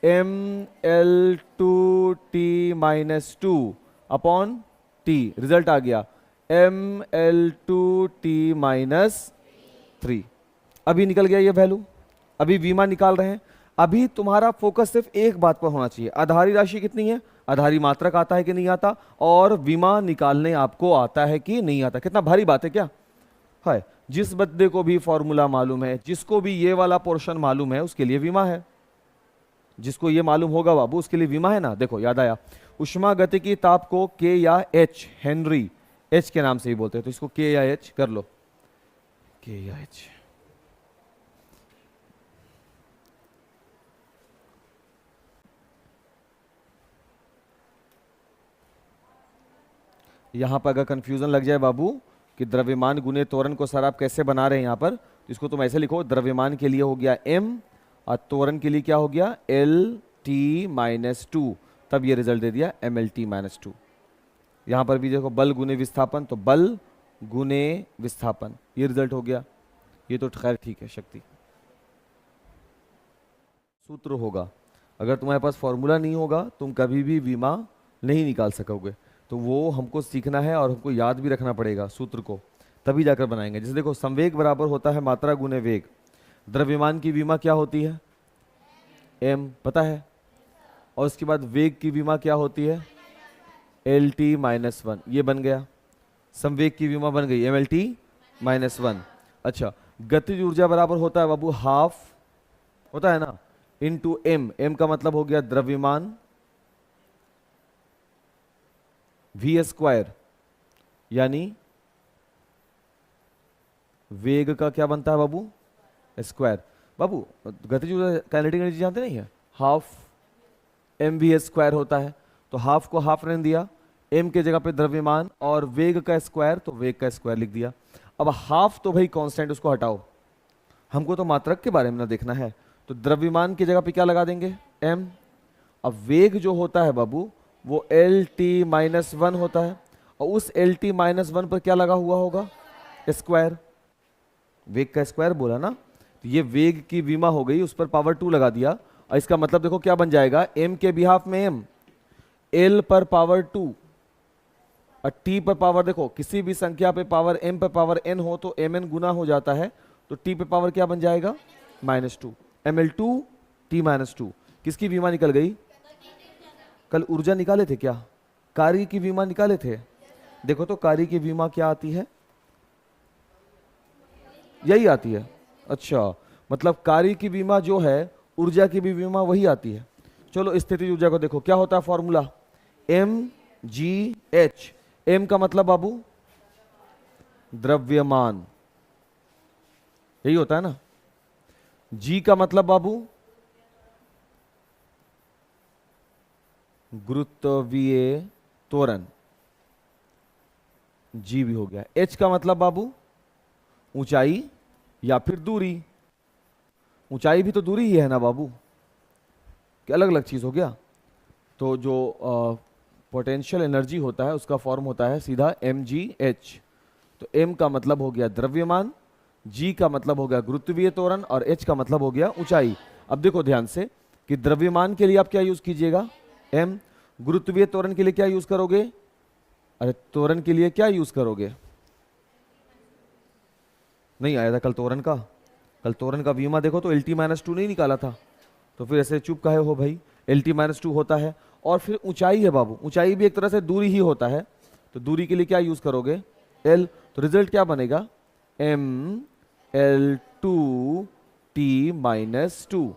ml2t-2/T, रिजल्ट आ गया ml2t-3। अभी निकल गया ये वैल्यू, अभी विमा निकाल रहे हैं। अभी तुम्हारा फोकस सिर्फ एक बात पर होना चाहिए, आधारी राशि कितनी है, आधारी मात्रक आता है कि नहीं आता, और विमा निकालने आपको आता है कि नहीं आता। कितना भारी बात है क्या है, जिस बंदे को भी फॉर्मूला मालूम है, जिसको भी ये वाला पोर्शन मालूम है, उसके लिए विमा है। जिसको ये मालूम होगा बाबू उसके लिए विमा है ना। देखो याद आया, उष्मा गतिकी ताप को के या एच, हेनरी एच के नाम से ही बोलते हैं, तो इसको के या एच कर लो, के या एच। यहां पर अगर कंफ्यूजन लग जाए बाबू कि द्रव्यमान गुने त्वरण को सर आप कैसे बना रहे हैं यहां पर, तो इसको तुम ऐसे लिखो, द्रव्यमान के लिए हो गया m और त्वरण के लिए क्या हो गया Lt-2, तब ये रिजल्ट दे दिया mlt-2। यहां पर भी देखो बल गुने विस्थापन, तो बल गुने विस्थापन, ये रिजल्ट हो गया। ये तो खैर ठीक है। शक्ति सूत्र होगा, अगर तुम्हारे पास फॉर्मूला नहीं होगा तुम कभी भी विमा नहीं निकाल सकोगे, तो वो हमको सीखना है और हमको याद भी रखना पड़ेगा सूत्र को, तभी जाकर बनाएंगे। जैसे देखो संवेग बराबर होता है मात्रा गुने वेग, द्रव्यमान की विमा क्या होती है m, पता है, और उसके बाद वेग की विमा क्या होती है Lt-1, ये बन गया। संवेग की विमा बन गई mlt-1। अच्छा, गतिज ऊर्जा बराबर होता है बाबू हाफ, होता है ना, इनटू m, m का मतलब हो गया द्रव्यमान, v², यानी वेग का क्या बनता है बाबू, स्क्वायर। बाबू गतिज ऊर्जा काइनेटिक एनर्जी जानते नहीं है, हाफ mv² होता है, तो हाफ को हाफ रहने दिया, m के जगह पे द्रव्यमान, और वेग का स्क्वायर, तो वेग का स्क्वायर लिख दिया। अब हाफ तो भाई कांस्टेंट, उसको हटाओ, हमको तो मात्रक के बारे में ना देखना है, तो द्रव्यमान की जगह पे क्या लगा देंगे m। अब वेग जो होता है बाबू वो Lt-1 होता है, और उस Lt-1 पर क्या लगा हुआ होगा, स्क्वायर, वेग का स्क्वायर बोला ना, तो ये वेग की विमा हो गई, उस पर पावर 2 लगा दिया, और इसका मतलब देखो क्या बन जाएगा, m के बिहाफ में m, l पर पावर 2 और t पर पावर, देखो किसी भी संख्या पे पावर m पर पावर n हो तो mn गुना हो जाता है, तो t पे पावर क्या बन जाएगा -2, ml2t-2। किसकी विमा निकल गई, कल ऊर्जा निकाले थे क्या, कार्य की विमा निकाले थे। देखो तो कार्य की विमा क्या आती है, यही आती है। अच्छा, मतलब कार्य की विमा जो है ऊर्जा की भी विमा वही आती है। चलो स्थितिज ऊर्जा को देखो, क्या होता है फॉर्मूला mgh, m का मतलब बाबू द्रव्यमान, यही होता है ना। g का मतलब बाबू गुरुत्वीय त्वरण, g भी हो गया। h का मतलब बाबू ऊंचाई या फिर दूरी, ऊंचाई भी तो दूरी ही है ना बाबू, कि अलग अलग चीज हो गया। तो जो पोटेंशियल एनर्जी होता है उसका फॉर्म होता है सीधा mgh। तो m का मतलब हो गया द्रव्यमान, g का मतलब हो गया गुरुत्वीय त्वरण, और h का मतलब हो गया ऊंचाई। अब देखो ध्यान से कि द्रव्यमान के लिए आप क्या यूज कीजिएगा m, गुरुत्वीय त्वरण के लिए क्या यूज करोगे, अरे त्वरण के लिए क्या यूज करोगे, नहीं आया था कल त्वरण का, कल त्वरण का विमा देखो तो Lt-2 नहीं निकाला था, तो फिर ऐसे चुप काहे हो भाई। एल टी माइनस टू होता है। और फिर ऊंचाई है बाबू, ऊंचाई भी एक तरह से दूरी ही होता है, तो दूरी के लिए क्या यूज करोगे, एल। तो रिजल्ट क्या बनेगा, M L two T minus two.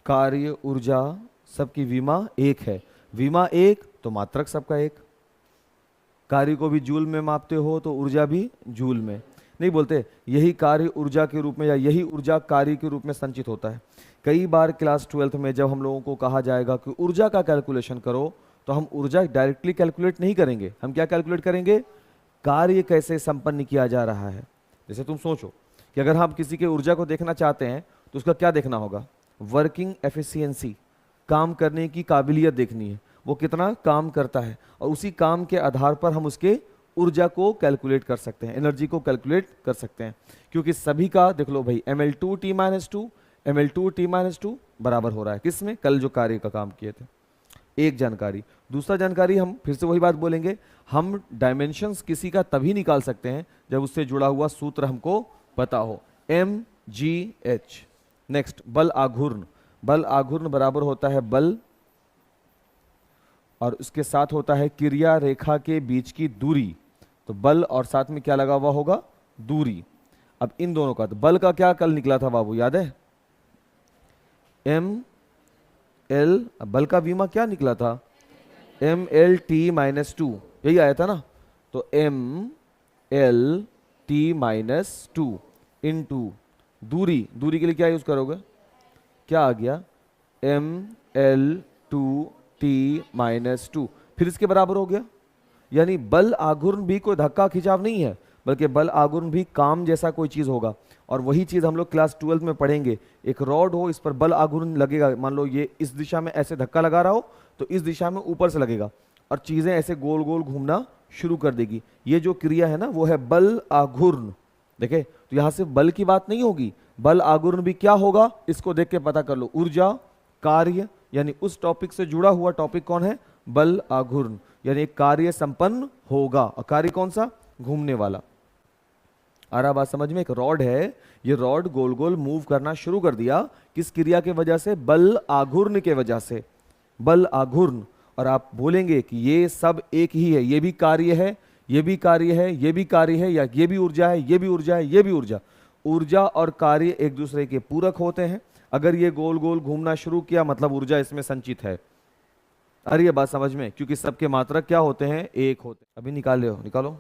कार्य ऊर्जा सबकी विमा एक है, विमा एक तो मात्रक सबका एक। कार्य को भी जूल में मापते हो तो ऊर्जा भी जूल में, नहीं बोलते यही कार्य ऊर्जा के रूप में या यही ऊर्जा कार्य के रूप में संचित होता है। कई बार क्लास 12th में जब हम लोगों को कहा जाएगा कि ऊर्जा का कैलकुलेशन करो, तो हम ऊर्जा डायरेक्टली कैलकुलेट नहीं करेंगे, हम क्या कैलकुलेट करेंगे, कार्य कैसे संपन्न किया जा रहा है। जैसे तुम सोचो कि अगर हम किसी के ऊर्जा को देखना चाहते हैं तो उसका क्या देखना होगा, वर्किंग एफिशिएंसी, काम करने की काबिलियत देखनी है, वो कितना काम करता है, और उसी काम के आधार पर हम उसके ऊर्जा को कैलकुलेट कर सकते हैं, एनर्जी को कैलकुलेट कर सकते हैं। क्योंकि सभी का देख लो भाई, M L two T minus two, M L two T minus two बराबर हो रहा है किसमें, कल जो कार्य का काम किए थे। एक जानकारी। दूसरा जानकारी, हम फिर से वही बात बोलेंगे, हम डायमेंशंस किसी का तभी निकाल सकते हैं जब उससे जुड़ा हुआ सूत्र हमको पता हो, एम जी एच। नेक्स्ट, बल आघूर्ण। बल आघूर्ण बराबर होता है बल और उसके साथ होता है क्रिया रेखा के बीच की दूरी। तो बल और साथ में क्या लगा हुआ होगा, दूरी। अब इन दोनों का, तो बल का क्या कल निकला था बाबू, याद है, एम एल। बल का विमा क्या निकला था, M L T minus two, यही आया था ना। तो M L T minus two into दूरी, दूरी के लिए क्या यूज करोगे, क्या आ गया, M L two T minus two, फिर इसके बराबर हो गया। यानी बल आघूर्ण भी कोई धक्का खिंचाव नहीं है, बल्कि बल आघूर्ण भी काम जैसा कोई चीज होगा। और वही चीज हम लोग क्लास 12 में पढ़ेंगे, एक रॉड हो, इस पर बल आघूर्ण लगेगा, मान लो ये इस दिशा में ऐसे धक्का लगा रहा हो तो इस दिशा में ऊपर से लगेगा और चीजें ऐसे गोल गोल घूमना शुरू कर देगी। ये जो क्रिया है ना वो है बल आघूर्ण। देखे, तो यहां से बल की बात नहीं होगी, बल आघूर्ण भी क्या होगा इसको देख के पता कर लो, ऊर्जा कार्य, यानी उस टॉपिक से जुड़ा हुआ टॉपिक कौन है, बल आघूर्ण, यानी कार्य संपन्न होगा। और कार्य कौन सा, घूमने वाला। आ रहा बात समझ में, एक रॉड है, ये रॉड गोल गोल मूव करना शुरू कर दिया, किस क्रिया के वजह से, बल आघूर्ण के वजह से, बल आघूर्ण। और आप बोलेंगे कि ये सब एक ही है, ये भी कार्य है, ये भी कार्य है, ये भी कार्य है, या ये भी ऊर्जा है, ये भी ऊर्जा है, ये भी ऊर्जा। ऊर्जा और कार्य एक दूसरे के पूरक होते हैं। अगर ये गोल गोल घूमना शुरू किया मतलब ऊर्जा इसमें संचित है। अरे ये बात समझ में, क्योंकि सबके मात्रक क्या होते हैं, एक होते हैं। अभी निकाल लो, निकालो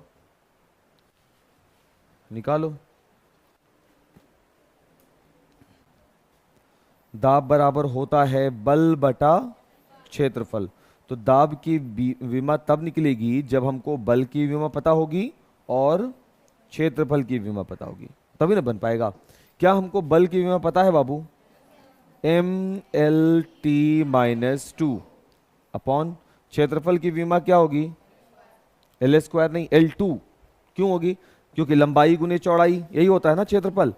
निकालो। दाब बराबर होता है बल बटा क्षेत्रफल। तो दाब की विमा तब निकलेगी जब हमको बल की विमा पता होगी और क्षेत्रफल की विमा पता होगी, तभी ना बन पाएगा। क्या हमको बल की विमा पता है बाबू, M L T minus two upon क्षेत्रफल की विमा क्या होगी, एल स्क्वायर नहीं एल टू। क्यों होगी, क्योंकि लंबाई गुने चौड़ाई, यही होता है ना क्षेत्रफल।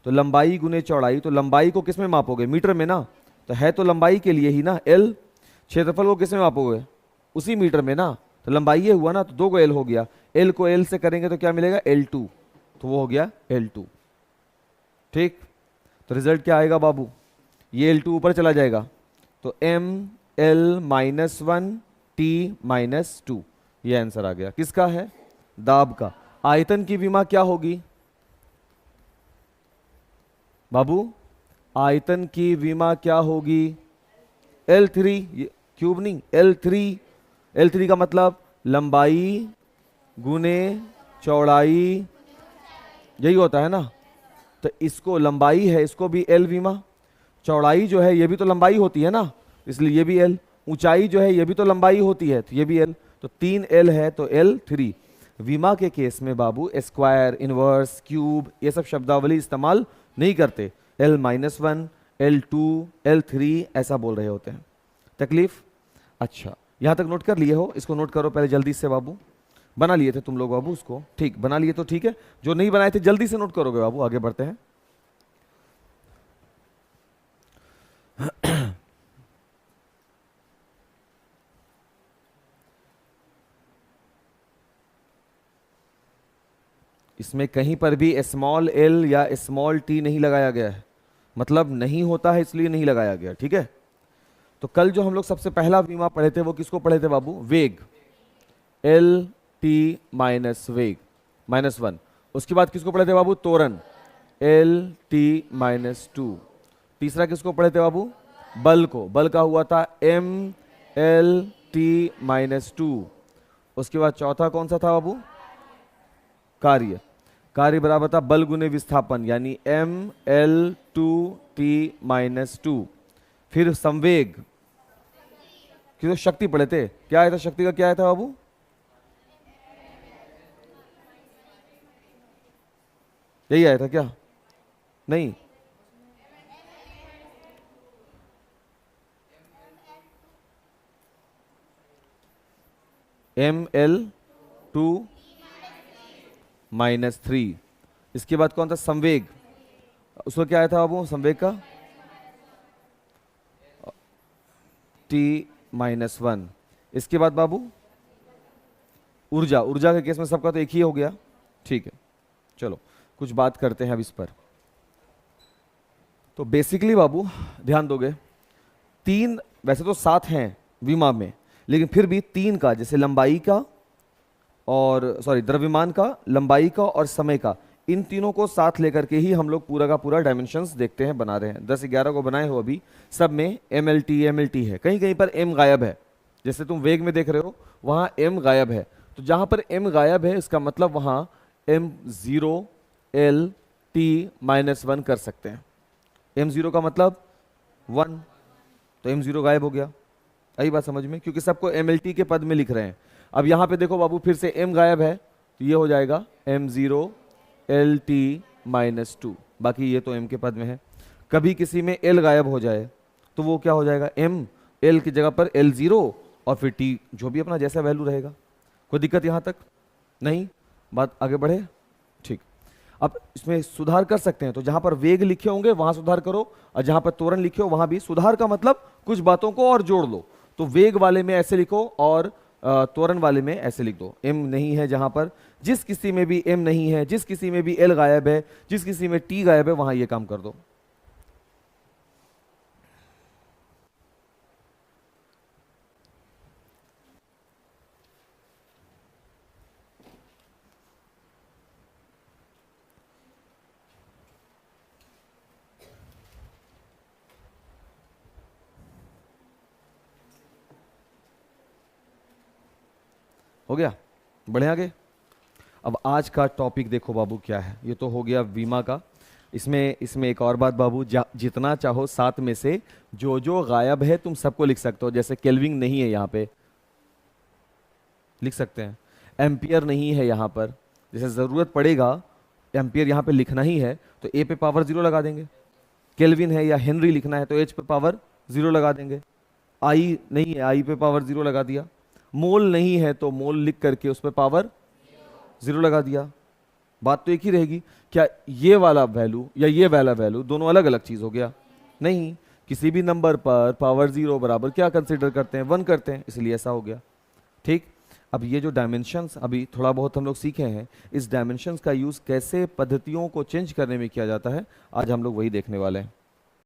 तो लंबाई गुने चौड़ाई, तो लंबाई को किस में मापोगे, मीटर में ना, तो है तो लंबाई के लिए ही ना एल। क्षेत्रफल को किस में मापोगे, उसी मीटर में ना, तो लंबाई ये हुआ ना, तो दो को एल हो गया, एल को एल से करेंगे तो क्या मिलेगा, एल टू, तो वो हो गया एल टू। ठीक, तो रिजल्ट क्या आएगा बाबू, ये एल टू ऊपर चला जाएगा, तो M L minus one T minus two, ये आंसर आ गया। किसका है, दाब का। आयतन की विमा क्या होगी बाबू, आयतन की विमा क्या होगी, L3, क्यूब नहीं L3। L3 का मतलब लंबाई गुने चौड़ाई, यही होता है ना। तो इसको लंबाई है, इसको भी L विमा, चौड़ाई जो है ये भी तो लंबाई होती है ना, इसलिए ये भी L, ऊंचाई जो है ये भी तो लंबाई होती है, तो ये भी L, तो 3L है तो L3। विमा के केस में बाबू स्क्वायर, इनवर्स, क्यूब ये सब शब्दावली इस्तेमाल नहीं करते, L minus one, L2, L3 ऐसा बोल रहे होते हैं। तकलीफ, अच्छा यहां तक नोट कर लिए हो, इसको नोट करो पहले जल्दी से बाबू। बना लिए थे तुम लोग बाबू उसको, ठीक बना लिए तो ठीक है, जो नहीं बनाए थे जल्दी से नोट करोगे बाबू, आगे बढ़ते हैं। इसमें कहीं पर भी स्मॉल एल या स्मॉल टी नहीं लगाया गया है, मतलब नहीं होता है इसलिए नहीं लगाया गया, ठीक है। तो कल जो हम लोग सबसे पहला बीमा पढ़े थे वो किसको पढ़े थे बाबू? वेग, एल टी माइनस वेग माइनस वन। उसके बाद किसको पढ़े थे बाबू? त्वरण, एल टी माइनस टू। तीसरा किसको पढ़े थे बाबू? बल को, बल का हुआ था M L T minus two. उसके बाद चौथा कौन सा था बाबू? कार्य, कार्य बराबर था बल गुने विस्थापन यानी M L two T minus two. फिर संवेग, किसको? शक्ति पढ़े थे, क्या आया था शक्ति का? क्या आया था बाबू? यही आया था क्या? नहीं, M L two minus three. इसके बाद कौन था? संवेग, उसको क्या आया था बाबू संवेग का? T minus one. इसके बाद बाबू ऊर्जा, ऊर्जा के केस में सबका तो एक ही हो गया, ठीक है। चलो कुछ बात करते हैं अब इस पर। तो बेसिकली बाबू ध्यान दोगे, तीन, वैसे तो सात हैं विमा में, लेकिन फिर भी तीन का, जैसे लंबाई का और सॉरी द्रव्यमान का, लंबाई का और समय का, इन तीनों को साथ लेकर के ही हम लोग पूरा का पूरा डायमेंशंस देखते हैं, बना रहे हैं। 10-11 को बनाए हो अभी, सब में एम एल टी है, कहीं कहीं पर एम गायब है। जैसे तुम वेग में देख रहे हो वहां एम गायब है, तो जहां पर एम गायब है इसका मतलब वहां M zero L T minus one कर सकते हैं। एम जीरो का मतलब 1, तो एम जीरो गायब हो गया। आई बात समझ में? क्योंकि सबको एम एल टी के पद में लिख रहे हैं। अब यहां पे देखो बाबू फिर से एम गायब है, तो ये हो जाएगा M zero L T minus two, बाकी ये तो एम के पद में है। कभी किसी में एल गायब हो जाए तो वो क्या हो जाएगा? एम, एल की जगह पर एल जीरो और फिर टी, जो भी अपना जैसा वैल्यू रहेगा। कोई दिक्कत यहां तक नहीं? बात आगे बढ़े, ठीक। अब इसमें सुधार कर सकते हैं, तो जहां पर वेग लिखे होंगे वहां सुधार करो, और जहां पर त्वरण लिखे हो वहां भी सुधार का मतलब कुछ बातों को और जोड़ लो। तो वेग वाले में ऐसे लिखो और त्वरण वाले में ऐसे लिख दो। एम नहीं है जहां पर, जिस किसी में भी एम नहीं है, जिस किसी में भी एल गायब है, जिस किसी में टी गायब है, वहां ये काम कर दो। हो गया? बढ़े आगे। अब आज का टॉपिक देखो बाबू क्या है। ये तो हो गया बीमा का। इसमें इसमें एक और बात बाबू, जितना चाहो सात में से जो जो गायब है तुम सबको लिख सकते हो। जैसे केल्विन नहीं है यहाँ पे, लिख सकते हैं। एम्पियर नहीं है यहाँ पर, जैसे ज़रूरत पड़ेगा एम्पियर यहाँ पे लिखना ही है तो ए पे पावर 0 लगा देंगे। केल्विन है या हेनरी लिखना है तो एच पे पावर 0 लगा देंगे। आई नहीं है, आई पे पावर 0 लगा दिया। मोल नहीं है तो मोल लिख करके उस पर पावर 0 लगा दिया। बात तो एक ही रहेगी। क्या ये वाला वैल्यू या ये वाला वैल्यू दोनों अलग अलग चीज हो गया? नहीं, किसी भी नंबर पर पावर 0 बराबर क्या कंसीडर करते हैं? 1 करते हैं, इसलिए ऐसा हो गया। ठीक। अब ये जो डायमेंशंस अभी थोड़ा बहुत हम लोग सीखे हैं, इस डायमेंशंस का यूज कैसे पद्धतियों को चेंज करने में किया जाता है, आज हम लोग वही देखने वाले हैं।